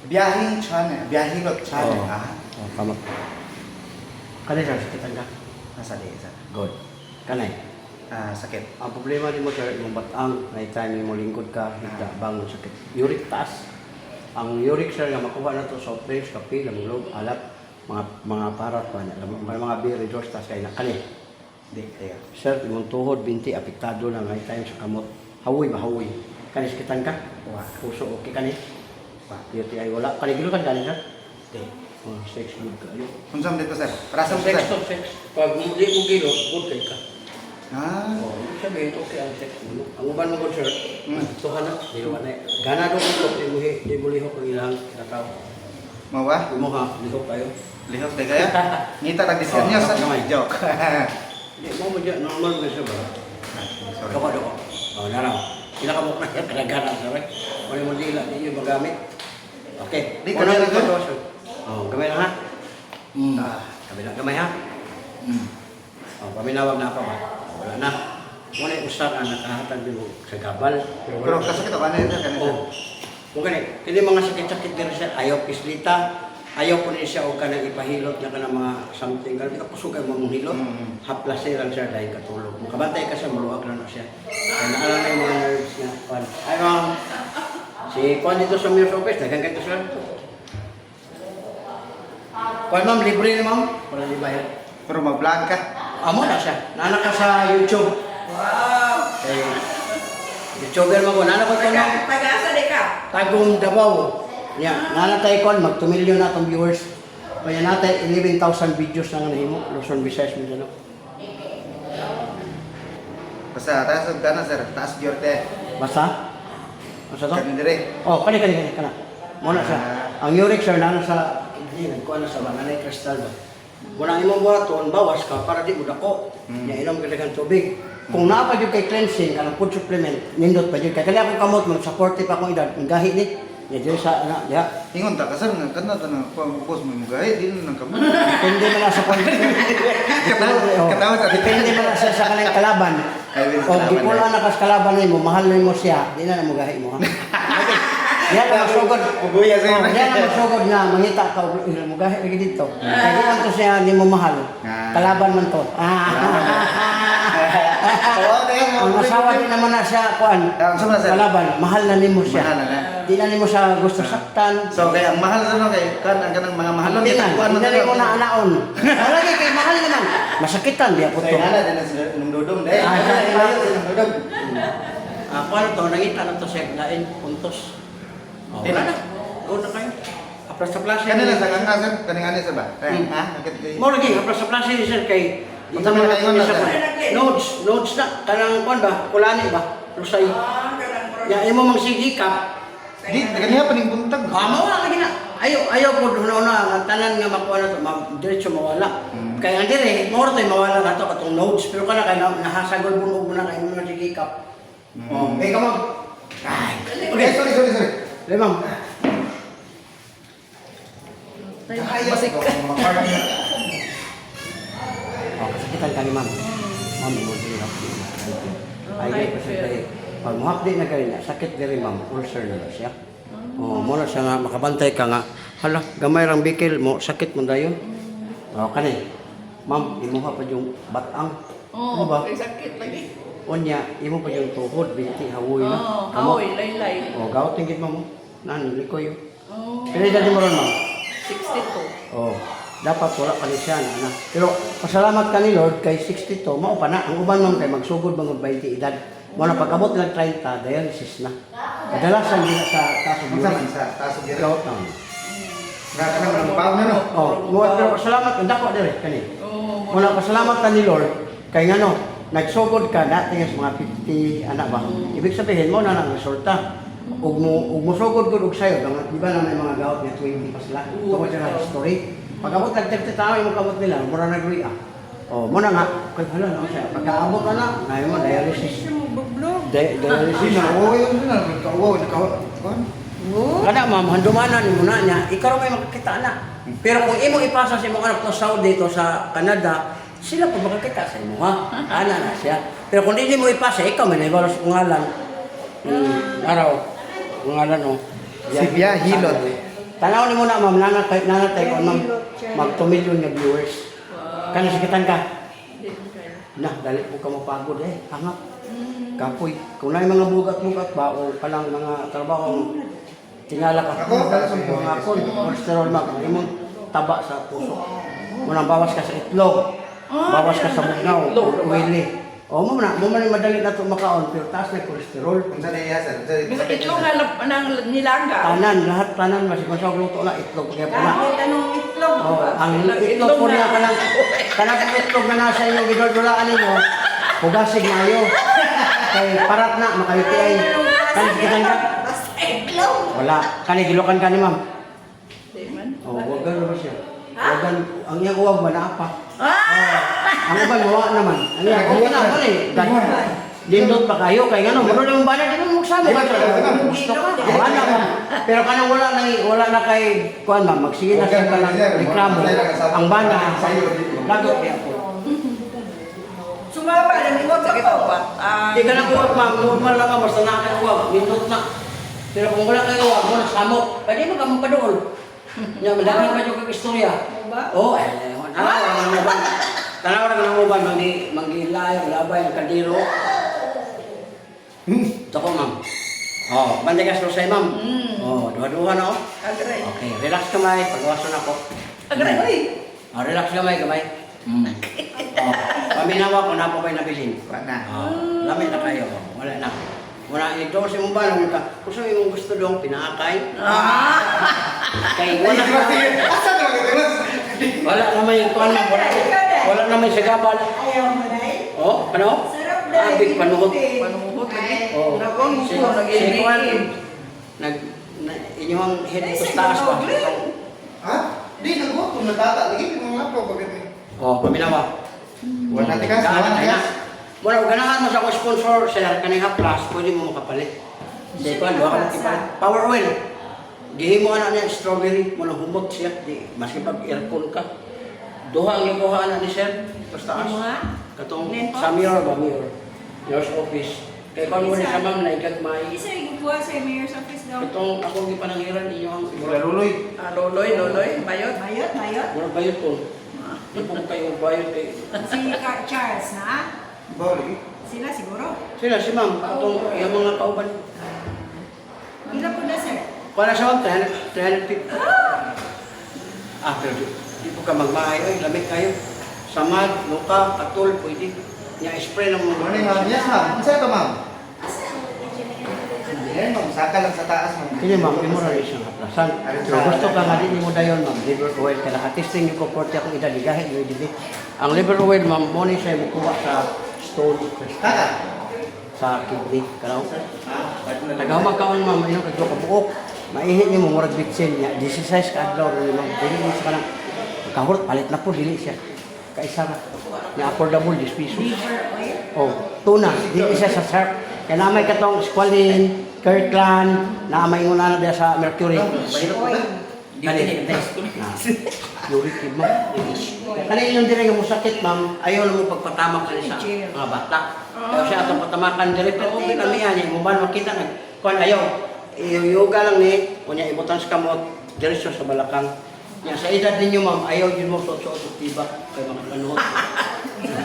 Biyahing chan eh. Biyahilot chan eh. Oo. Ah. Oh, kamot. Kanay sir, sakitan ka? Nasa di isa. Good. Kanay. Sakit. Ang problema ni mo sir, yung batang, may time mo lingkod ka, higda, bangon, sakit. Uric taas. Ang uric sir, nga makuha na to soft drinks, kape, lamulog, alat, mga parat pa niya, mga beer resource, taas kayo na kanay. Di, kaya. Sir, yung tuhod, binti, apektado na, may time sa kamot. Hawoy ba, hawoy? Kanay sakitan ka? Wa. Puso, okay kanay? Wa. Yuti ay wala. Kanay, gilo ka kanay sir? Di. Oh, sex good ka. Ayun. Unsam dito sir? Rasam Sex sir. to sex. Pag hindi mo gilo, good kay ka. Ah. Oh, ibig sabihin, okay ang sex mo. Ang uban mo good sir, Mm. tuhan na, di naman eh. Gana doon ko, di mo lihok ang ilang kinakaw. Mawa? Mo ha, lihok kayo. Lihok tayo kaya? Ngita tag disenyo Oh, sa gamay. joke. Di mo dyan, normal mo siya ba? Sorry. Doko. Oh, naraw. Pinakamok na yan, kanagana, sabi. Kung mo dila, di nyo magamit. Okay. Di, kamay lang ko. sir. Oh, gamay lang ha. Gamay ha. Mm. Oh, paminawag na ako ba? Wala na. Muna yung usap na nakahatag din mo sa gabal. Pero kasakit ako ano yun sir? Kanina, sir? Oh. Kung ganit, hindi mga sakit-sakit din siya, ayaw pislita, ayaw ko na siya o ka nang ipahilot niya ka ng mga something. Kasi ako sugay mo mong hilot, haplase lang siya dahil katulog. Kung kabantay ka siya, maluwag lang na siya. Kaya naalala na yung mga nerves niya. Kwan. Ay ma'am, si Kwan dito sa mayor's office, dagang kayo sir. Kwan ma'am, libre na ma'am. Wala di bayad. Pero mag-vlog ka. Amo na siya. Naanak ka sa YouTube. Wow! Kay YouTuber mo ko. Naanak ko ko na. Pag-asa di ka? Tagong Davao. Yeah. Naanak tayo kon. Mag 2 million na itong viewers. Kaya natin 11,000 videos na nga nahimo. Luzon, Visayas, Mindanao. Basta taas ang gana sir. Taas yorte. Basta? Basta to? Kanina dire. Oh, kani. Muna siya. Ang uric sir, nana sa... Hindi, nagkuha na sa mga nanay kristal ba? Muna imong buhaton, bawas ka para di mo dako. Nya inom ka daghang tubig. Kung naa pa jud kay cleansing kanang food supplement, nindot pa jud kay kani ako kamot mag supportive akong edad, ang gahi ni. Nya diri sa ana diha. Ingon ta ka sir nga kana ta na pagpupos mo gahi din nang kamo. Depende man na sa kon. Katawa sa Depende man na sa kanang kalaban. Ay, wala sa O kalaban, gipula na kas kalaban nimo, mahal nimo siya, di na mo gahi mo ha. Yan ang masugod. Ubuya sir. Yan ang masugod na mangita ka og mo gahi lagi dito. Kaya di man to siya di mo mahal. Kalaban man to. Ang asawa din naman na siya kuan. Kalaban, mahal na nimo siya. Mahal na. Di na nimo siya gusto saktan. So kaya ang mahal sa no kay kanang mga mahal lang Hindi na, kuan hindi na mo na anaon. Lagi kay mahal naman. Masakitan di ako to. Kaya na din sa nung dudong dai. Kuan to, nangita na to siya lain puntos. Di Wala na. na. Go na kayo. Apras sa plaza. Kanila sa kang sir kaning ani sa ba? Ha? Nakit kay Mo lagi apras sa plaza sir kay Unsa man kaingon na, sir? Nodes na kanang kuan ba? Kulani ba? Lusay. Ya imo mang sigikap. Di kaniya pa ning buntag. Mawala lagi na. Ayaw po doon na tanan nga makuha na to, diretso mawala. Kaya ang dire, mo tay mawala na to katong nodes pero kana kay nahasagol bunog mo na kay mga sigikap. Oh, kay kamag. Ay. Okay, sorry. Lemang. Masik. Oh, kasakitan ka ni ma'am. Ma'am, mo din ako. Ay, kasi kay pag muhapdi na kayo na, sakit diri ma'am, ulcer na siya. Oh, mo na siya nga makabantay ka nga. Hala, gamay rang bikil mo, sakit mo dayon. Oh, kani. Ma'am, imuha pa yung batang. Ano ba? May sakit lagi. Unya, imo pa yung tuhod, binti, hawoy na. Hawoy, laylay. Oh, gawat tingit mo. Nani, likoy. Oh, Kaya dyan mo ron ma'am. 62. Oh, dapat wala pa rin siya na. Pero pasalamat ka ni Lord kay 62, mao pa na. Ang uban ma'am kay magsugod bang 20 edad. Mo na pag-abot lang 30, dialysis na. Kadalasan din sa kaso Unsa man sa taas og diri? Ikaw tama. Nga kanang mga paw na no. Oh, mo pero pasalamat ka dako dire kani. Oh, Mo na pasalamat ka ni Lord kay ngano, nagsugod ka dati nga sa mga 50 anak ba. Ibig sabihin mo na nang resulta. Ug mo sugod gud og sayo, di ba na may mga gawat nga 20 pa sila. Tungod sa history. Pag-abot lang 30 taon yung kamot nila, mura nag-ria. Oh, mo na nga, kay hala na siya. Pagka-abot na, ngayon mo dialysis. Dialysis na. Oo, yun na. Wow, kuan. Kada ma'am, handumanan mo na niya, ikaw may makakita na. Pero kung imo ipasa sa imong anak to Saudi to sa Canada, sila pa makakita sa imo ha. Ana na siya. Pero kung hindi mo ipasa, ikaw may naibalos kung ngalan. Araw. Kung ngalan o. Si Bia Hilot. Tanaw ni mo na ma'am, nanatay ko ma'am, mag 2 million na viewers. Wow. Kana sakitan ka. Din kayo. Nah, dali po ka mapagod hangap. Kapoy. Kung na mga bugat-bugat ba o palang mga trabaho, tingala ka. Ako, Mga ako, cholesterol mag, imong taba sa puso. Munang bawas ka sa itlog. Bawas ka sa bugnaw, oily. O mo na madali na ito makaon, pero taas na cholesterol. Kung saan naiyasan? Bisa itlog nga nang nilaga. Tanan, masig kung sa luto na itlog. Kaya po na. Kahit anong itlog. Oh, ang itlog po niya kanang itlog na nasa inyong gidol-dulaan ninyo, hugasig na ayo. Kay parat na, makayuti ay. Kanigitan ka? Basta itlog. Wala. Kanigilokan ka ni ma'am. Di man. Oh, wagan ba siya? Wagan, ang iyang uwag ba na apa? Ang uban, mawa naman. Ano yan? Okay na, wala eh. Lindot pa kayo, kay gano'n. Maro na yung banat, di mo magsama. Gusto ka? Wala ma'am. Pero kanang wala na kay, kuhan ma'am, magsige na siya ka ng reklamo. Ang bana, lagot kaya po. Sumaba lang, iwag Sakit ako. ako ba? Di ka na uwag ma'am, normal lang ka, basta nakakauwag, lindot na. Pero kung wala kayo uwag mo, nasamok, pwede mo ka mapadool. Nya madami pa yung istorya. Oh, tanaw na ng uban manggilay, labay ang kadiro. Toko ma'am. Oh, bantay ka sa ma'am. Oh, duha-duha na oh. Agray. Okay, relax kamay, pagwasan ako. Agray. Uy. Oh, relax kamay. Oh, paminawa ko na po kayo nabilin. Wala. Oh, lamit na kayo. Wala na. Wala ito si mong balong ka. Kung saan yung gusto dong pinaakay. Kay wala wala naman yung kuwan mo. Wala naman yung sagabal. Ayaw mo na eh. Oh, ano? Sarap na Abig panuhot. Panuhot lagi. Oh, Nakong si gusto kuwan. nag Inyong head ko sa taas pa. Ha? Di, nagbuot kung natata. Lagi, mga ako, bakit eh? Oh, paminawa. Wala tikas, wala tikas. Wala, ganahan mo sa akong sponsor, sir, kanina plus, pwede mo makapalit. Hindi ko, doha ka makipalit. Power oil. Dihin mo anak niya, strawberry, mo nang humot siya. Di, maski pag aircon ka. Doha ang yung kuha anak ni sir. Basta as. Katong sa mirror ba, mirror? Nurse office. Kaya kung mo ni sa ma'am na ikagmay. Isa yung kuha sa mayor's office daw. Itong akong gipananghiran, inyo ang Mula luloy. Loloy, bayot. Bayot, bayot. mura bayot ko. Di po kayo bayot kay. Si Charles na. Bawa lagi. Sila siguro. Sila si ma'am, atong yung mga kauban. Ila po na sir. Para sa ma'am, 350. Pero di po ka magmahay, ay, lamig kayo. Samad, luka, katol, pwede. Nya-spray ng mga Morning, ma'am. Yes, ma'am. Saan ka, ma'am? Hindi, ma'am. Saka lang sa taas, ma'am. Hindi ma'am, imura rin siyang kaplasan. Pero gusto ka nga din mo dayon ma'am, liver oil ka lang. Testing yung comfort akong idaligahin, yung dili. Ang liver oil ma'am, mo ni siya mukuha sa stone Tata. sa kidney. Kalaw. Tagawag kaon ma'am, inong kagyo ka buok. Maihin niyo mo, murag bitsin niya. 16 ka adlaw rin ma'am. Dili mo sa kanang kahurot, palit na po, dili siya. Kaisa ka. Na affordable, 10 pesos. Liver oil. Oh, tuna, dili siya sa syrup. Kaya namay katong squalene, Kirkland, naamay mo na na sa Mercury. Oil. Kani, uric acid mo. Kani yung dire nga mo sakit, ma'am, ayaw na mo pagpatamak kani sa mga bata. Kaya siya atong patamakan dire, pero okay kami yan, mo ba makita nag, kuan ayaw, yoga lang ni, kunya ibutan sa kamot, diretso sa balakang. Yan, sa edad ninyo, ma'am, ayaw yun mo suot-suot tibak kay mga panuhot.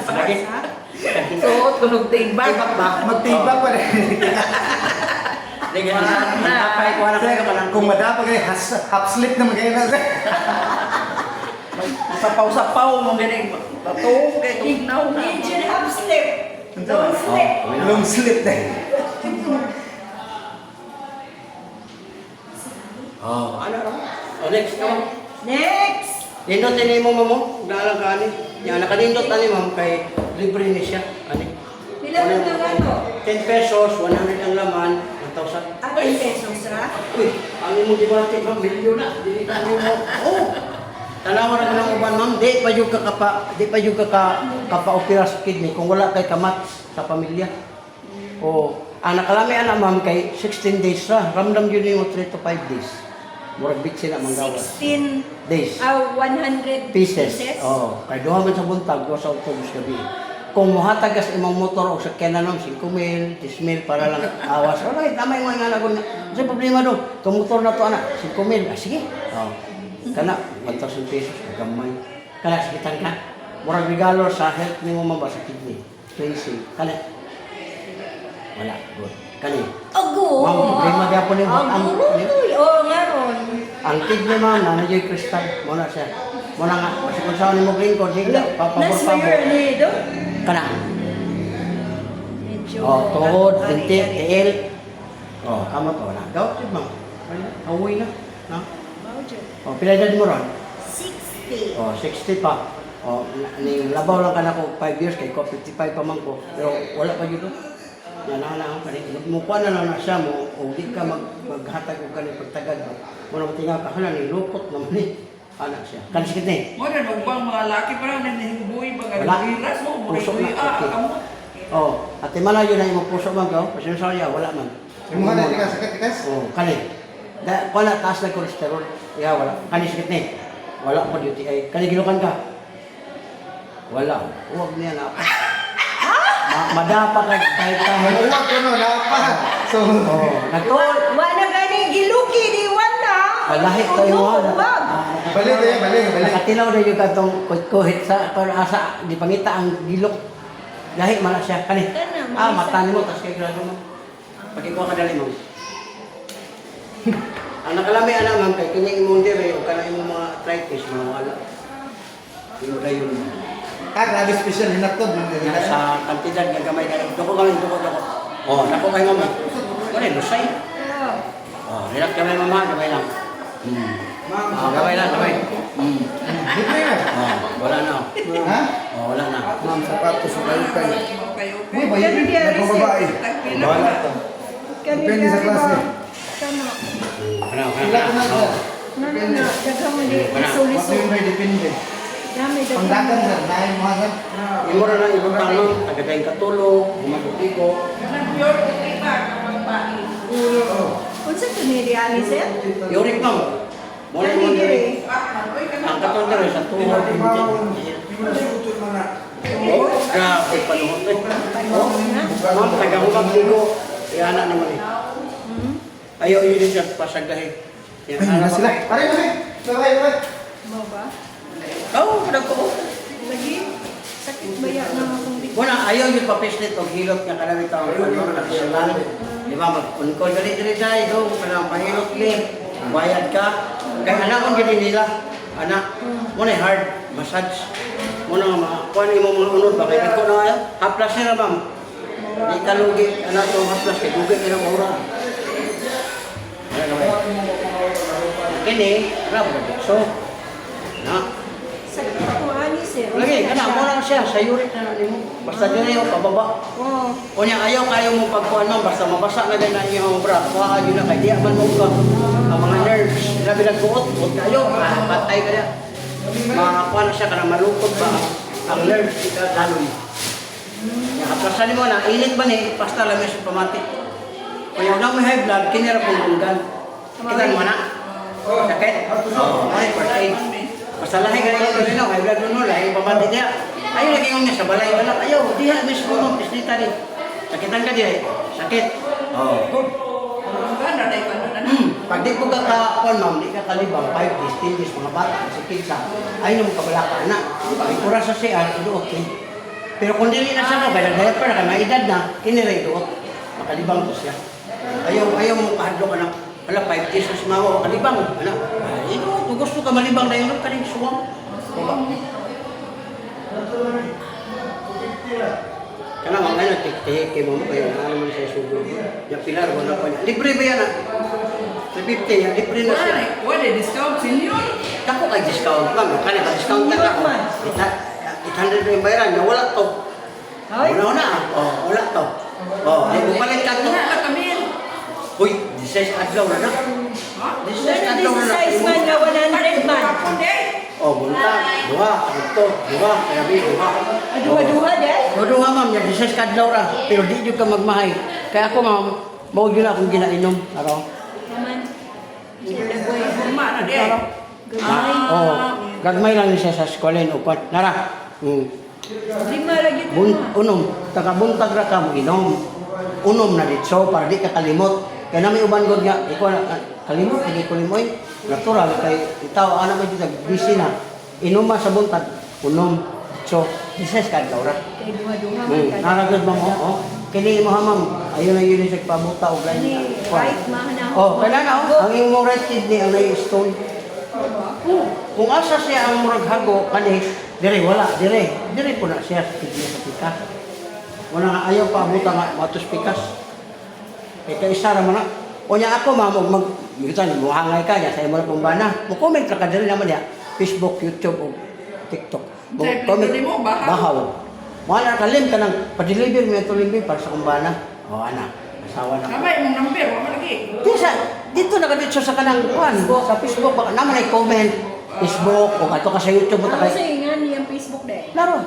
Lagi. Suot ko nung tigbag. Magtibak pa rin. Lagi, napay ko na kayo ka Kung madapa kayo, half slip naman kayo na. Sapaw-sapaw mo ganing. Bato, kay tugnaw na. Engine half slip. Don't slip. Long slip na. Oh, ano ro? Oh, next no. Next. Nindot ni mo mo, dalang ka ani. Ya nakanindot ani ma'am kay libre ni siya ani. Pila man lang ato? 10 pesos, 100 ang laman, 1,000. At 10 pesos ra. Uy, ang imong dibate ma'am, milyon na. Dili ta mo. Oh. Tanawa ra ng uban ma'am, di pa jud ka kapa-opera sa kidney kung wala kay kamat sa pamilya. Oh, ang nakalami ana ma'am kay 16 days ra, ramdam yun yung 3 to 5 days. Murag bitsin na manggawa. 16 Days. 100 Pieces. Oh, kay duha man sa buntag, duha sa autobus gabi. kung muhatag ka sa imong motor o sa kananon, 5,000, 10,000 para lang awas. Alright, tama yung mga inalag na. Kasi problema doon, itong motor na to anak, 5,000. Sige. Oh. Kana, 1,000 pesos, gamay. Kana, sakitan ka. Murag regalo sa health ni mo mamba sa kidney. Cleansing. Kana. Wala. Good. Kani. Ago. Ma'am, problema gyapon yung Aguroy. Oo nga ron. ang kidney ma'am, nanay kristal. Muna siya. Muna nga, kasi kung saan mo green card, higla, Nas papabot-pabot. mayor ni do. Kana. Medyo. Oh, tuhod, Ari, binti, ari. tiil. Oh, kamo to na. Daw, tip ma'am. Awoy na. No? Mao dyan. Oh, pila edad mo ron? 60. Oh, 60 pa. Oh, ni labaw lang ka na ko 5 years kay ko 55 pa man ko. Pero wala pa gyud. Yan na pa rin. Mukha na lang na siya mo o di ka maghatag og kanang pagtagad. Mo na tinga ka kana ni lukot naman ni anak siya. Kan sikit ni. Mo na magbang mga laki para na nahimbuy mga Wala. giras mo mo Puso na. Okay. kamo. Oh, at malayo na imong puso man ko. Pasensya ya wala man. Yung mga natikas, sakit-tikas. Oh, kani. Wala taas na cholesterol. Ya wala. Kani sikit ni. Wala pa UTI. Kani gilukan ka. Wala. Huwag niya na. Madapa ka kahit kahit. Huwag ko no, napa. So, Oh, nagtuol. Wala gani giluki di wala. Malahit kayo Udo, mo. wag. balik tayo, balik. Nakatilaw na yung katong kuhit sa asa di pangita ang gilok. Lahi man na siya kani. Kana, Ah, may mata nimo tas kay grado mo. Pagikuha ka dali mo. Ang nakalami ana ma'am kay kini imong dire o kana imong mga arthritis mga wala. Imo dayon. Grabe special, hinatod. Nga sa kantidad nga gamay na doko gamay doko. Oh, nako kay mama. Kani lusay. Oo. Oh, relax gamay mama, gamay lang. Oh, gamay lang, gamay. Dito yan. Oh, wala na. Ha? Oh, wala na. Ma'am, sapatos sa kayo kayo. Kayo. Uy, bayan Pero yun. di ari Nagbababae. Tagpila. Wala to. Kani Depende sa gani klase. ba? Kana. Ano, Wala ko na ano. sir. Nana, daga mo di Wala. suliso. Kasi may depende. Dami daga. Pangdagan sir, nahin mo sir. Imo ra na ibang tanong, tagadaing katulog, gumagutiko. Nang pure kita mga bae. Unsa to ni realize? Yurik no. Mo na Kani mo dire. dire. Ang katong dire sa tuhod hindi. Oh, grabe panuhot eh. Oh, ma'am, taga-hubag ligo. Iana naman eh. Ayaw yun din siya pasagahin. Yan, Ay, na sila. Pare, pare. Pare, pare. Mo ba? Oo, nagko. Lagi sakit ba ya na akong di. Wala, ayaw yung papislit o hilot nga kalamit ang panon at isalan. Di ba, mag-unkol dali-dali tayo doon, kanang pahilot ni, bayad ka. Kaya anak kong gini nila, anak, muna hard massage. Muna nga makakuha ni mo mga unod, bakit ito na kaya? Haplas nila, ma'am. Di ka lugi, anak to haplas, kaya lugi nilang ura. Ano naman? Kini, rab, so, na. Sakit ako ani sir. Lagi, kana mo lang siya sa yurik na nimo. Basta dili yung pababa. Oh. Kunya ayaw kayo mo pagkuan mo basta mabasa na din ang iyong bra. Kuha ka na kay di man mo ka. Ang mga nerves, grabe nagbuot, buot kayo, patay ka na. Makakuha na siya kana malukot ba ang nerves ika kaloy. Ya aplasan mo na init ba ni pasta lang sa pamati. Kunya na mo high blood kini ra pong unggan. Kita mo na. Sakit. Oh, ay birthday. Basta lahi ka na yung ay blood mo lahi pamati dia. Ayaw lagi yung sa balay wala. Ayaw, diha mismo mo pisnita din. Sakitan ka diha. Sakit. Oh, good. Ganda tayo ano na. Pag di ko kakakon, ma'am, di ka kalibang 5 days, 10 days, mga bata, kasi kinsa, ay nung kabalaka na. Ikura sa siya, iduot eh. Pero kung dili na siya, kaya nag-diaper na, may edad na, kiniray iduot. Makalibang ko siya. Ayaw mo kahadlo ka na, wala, 5 days na si mama, makalibang. Ano? Iduot, kung gusto ka malibang na yun, kaning suwang. Kana mga ano, tik-tik kay mama kayo, ano naman siya sugo. Yung pilar, wala pa niya. Libre ba yan ah? 350 yan, libre na siya. Wala discount senior. Kako kay discount lang, kani ka discount na ako. 800 na yung bayaran, na wala to. Ay. Una-una, oh, wala to. Oh, di mo palit ka to. Wala kami. Uy, 16 adlaw na na. Ha? 16 Ano adlaw din na sa na. size man nga 100 man? Oh, buntag, duha, ito, duha, kaya duha. Aduha-duha dahil? Todo nga ma'am, yung 16 kadlaw ra, pero di jud ka magmahay. Kaya ako ma'am, mao gyud akong ginainom, araw. Naman. Forma na di. Gamay. Oh, gagmay lang ni siya sa skwalen o kwan. Nara. Lima lagi ito. Unom, tagabuntag ra ka mo inom. Unom na ditso para di ka kalimot. Kaya namin uban god nga, ikaw na kalimot, hindi ko limoy. Natural kay itaw ana man dito busy na. Inom sa buntag, unom. So, bises ka daw ra. Kay duha-duha man ka. Naragod mo mo, oh. Kini mo hamam, ayun na yun sa pabuta og lain. Ni right mahana. Oh, kaya na, ang imong right kidney ang may stone. Kung asa siya ang murag hago kani, dire wala, dire po na siya kidney sa pika. Wala nga ayaw pa abuta nga matos pikas. Kaya isa ra man na. O niya ako ma'am, mag gitan mo hangay ka niya sa imo pong bana. Mo comment ka diri naman niya. Facebook, YouTube o TikTok. Mo Siyempre, comment pwede mo, bahaw. bahaw. Wala kalim ka nang pa-deliver mo ito limbi para sa kumbana. O anak, asawa na. Kamay mong number, wala lagi. Dito nakadito sa kanang kuan, sa Facebook baka naman ay comment. Facebook o ato ka sa YouTube mo Ako sa takay. ingan niyang Facebook dahil. Laro.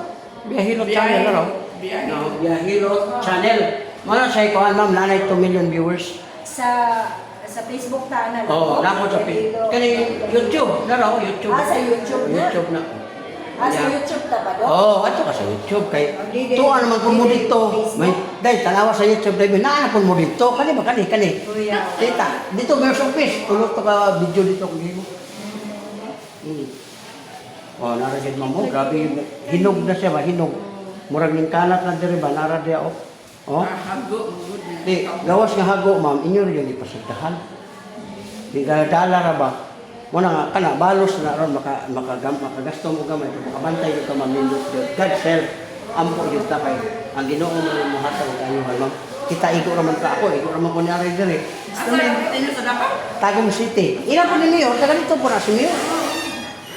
Biyahilot channel laro. Biyahilot channel. Mana say ko ma'am nanay 2 million viewers. Sa Facebook ta na. Oh, nako sa kani YouTube laro, YouTube. Ah, sa YouTube na? YouTube na. Sa YouTube ta ba do? Oh, ato ka sa YouTube kay Di- tuwa naman pud mo dito. Facebook. May dai tanawa sa YouTube dai naa pud mo dito. Kani ba kani? Kuya. Kita, dito may office. Tulog to ka video dito kung mo. Oh, naragid mo. Grabe, hinog na siya ba? Hinog. Murag ning kalat na diri ba? Nara diya, oh. Oh. Hago, good. Di, gawas nga hago, ma'am. Inyo rin yung ipasagdahan. Di ka dala ra ba? Muna nga, kana, balos na ron, makagasto mo gamay. Makabantay yung ka, ma'am. God self, ampo yung takay. Ang ginoo mo rin mo hatag kayo, ma'am. Kita igo raman ka ako, igo raman ko niyari diri. Asa yung tinyo sa dapat? Tagum City. Ina po ni Mayor, taga dito po na si Mayor.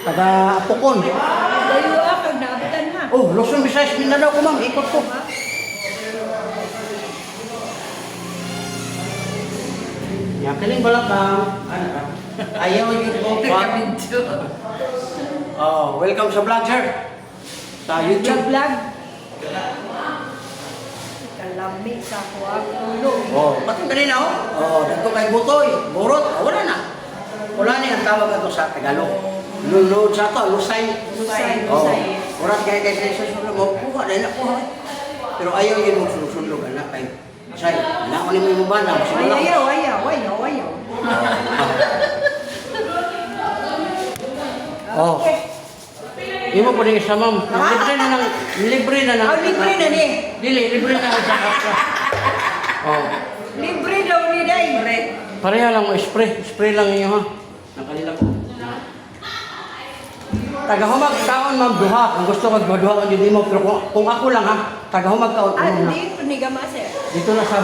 Taga Apokon. Dayo kag naabutan ha. Oh, Luzon, Visayas, Mindanao ko ma'am, ikot ko. Yan, kaling balakang. Ayaw yung po pa. Video. Oh, welcome sa vlog, sir. Sa YouTube. Vlog. Kalami sa kuwag tulog. Oh, batong kanina oh. Oh, dito kay Butoy, Burot, wala na. Wala ni ang tawag ato sa Tagalog. Lulod sa to, Lusay. Lusay, Oh, Lusay. oras kaya kay sa susunod mo, kuha na nakuha. Pero ayaw yun mo susunod anak kay Say, wala ko ni mo ba na Ay, ayaw. Oh. Imo po rin isa ma'am. Libre na nang. Oh, libre na ni. Dili, libre na sa kapwa. Oh. Libre daw ni day. Pareha lang mo, spray lang niyo ha. Nakalila ko. Tagahumag kaon ma'am duha. Kung gusto ko duha ko di mo pero kung ako lang ha, tagahumag kaon Ah, uno na. hindi panigama sir. Dito na sa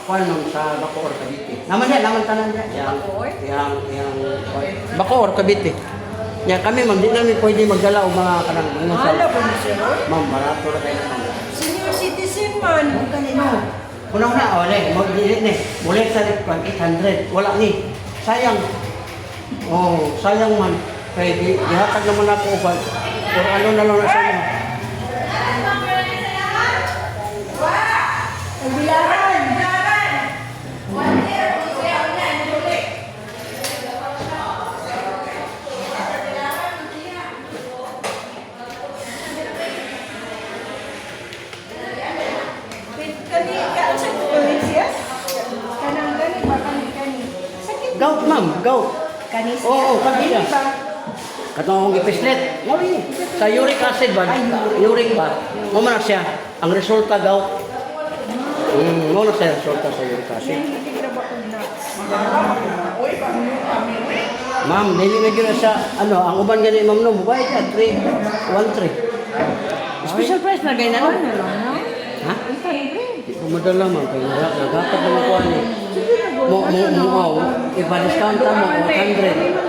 kuan ma'am sa Bacoor Cavite. Naman yan, naman tanan niya. Bacoor? Yang Bacoor Cavite. Ya kami ma'am, di namin pwede magdala o mga kanang mga Hala po ni sir. ma'am, barato na kayo naman. Senior citizen man. Kanino? Unang-una, wala, mag-dilit ni. Mulit sa 800. Wala ni. Sayang. Oh, sayang man. Kaya dihatag naman ako ba? Pero ano na lang na sa inyo. Ang bilaran. Kani ka sa tuwing siya? Kanang gani ba kani? Sakit. Gout, ma'am. Gout. Kani siya? Oo, kani siya. Ba? Katong akong ipislet. Mali. Sa uric acid ba? Uric ba? Mo man na siya. Ang resulta gout. Mo na siya resulta sa uric acid. Hindi ka ba kung nuts? Ma'am, dili na gyud sa ano, ang uban gani ma'am no, mobile ka 313. Special price na gay na no. Ano lang, no? Ha? Di ko madala ma'am, kaya nagakatag naman ko ani. Mo, ipa-discount mo 100.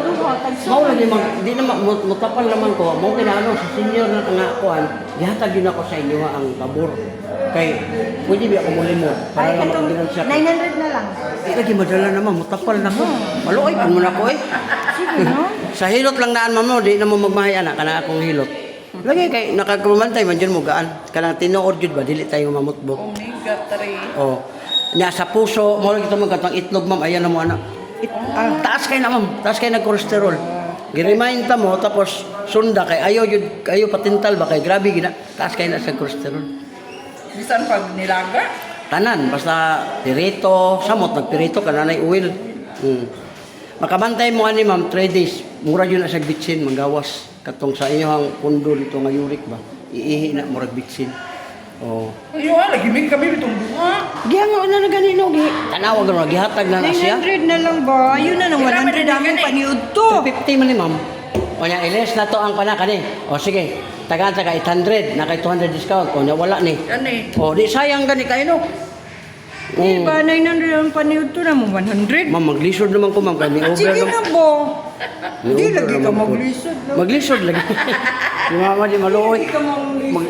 Mao lagi mag di na mutapal naman ko. Mo kinaano sa senior na nga kuan, gihatag yun ako sa inyo ang pabor. Kay pwede ba ako mulimot para Ay, lang katong magdiran siya. 900 na lang. Di lagi madala naman, mutapal na ko. Maluoy pa mo na ko eh. Sige, no? Sa hilot lang daan mamo, di na mo magmahay anak kana akong hilot. Lagi kay nakagumantay man dyan mo gaan. Kanang tinuod jud ba dili tayo mamutbot. Omega 3. Oh. Nya sa puso, mo lagi tamo katong itlog ma'am, ayan na mo anak. Taas kay na ma'am, taas kay na cholesterol. Giremind ta mo tapos sunda kay ayaw patintal ba kay grabe gina taas kay na sa cholesterol. Bisan pag nilaga. Tanan basta pirito, samot nagpirito ka nanay oil. Makabantay mo ani ma'am 3 days. Mura yun na sa bitsin manggawas katong sa inyong pundo dito nga uric ba. Iihi na murag bitsin. Oh. Ayo lagi mig kami bitong duha. Giya nga na ganino gi. Tanawag na gihatag na na siya. 900 na lang ba? Ayun na nang 100 ang paniud to. 250 man ni ma'am. O niya, iles na to ang pana kani. O sige, tagaan ka 800, na kay 200 discount. O niya, wala ni. Gani. O di sayang gani kayo no. Di ba 900 ang paniud to na mo 100? Ma'am, maglisod naman ko ma'am. Kaya may over Sige naman. na ba? May Di over lagi ka naman po. maglisod. no? Maglisod lagi. Di mama di maluoy. Di ka maglisod.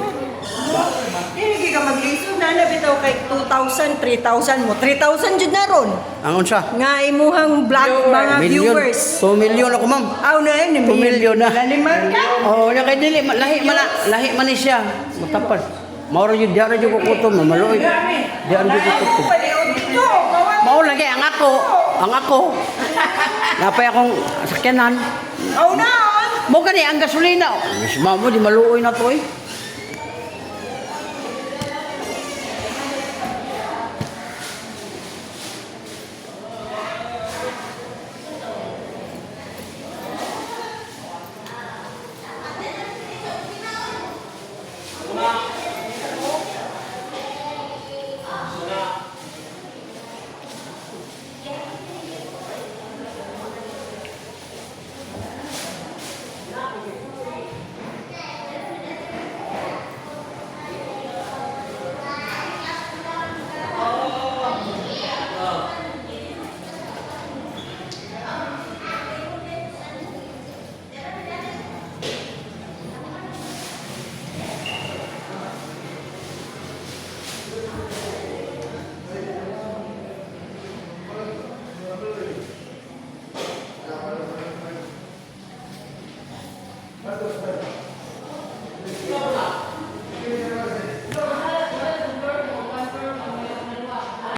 Di lagi ka maglisod na bitaw kay 2,000, 3,000 mo. 3,000 jud na ron. Ang unsa? Nga imuhang vlog mga Million. viewers. 2 million ako ma'am. Aw na yun, 2 million na. Laliman ka. O niya kay dili, lahi man ni siya. Matapad. Mauro yun, diyan rin yung kukutom, maluoy. Diyan rin yung kukutom. Paliod dito. Kawan. Mao lagi ang ako. Napay akong sakyanan. Aw na. Mo gani ang gasolina. Mas mo di maluoy na to eh.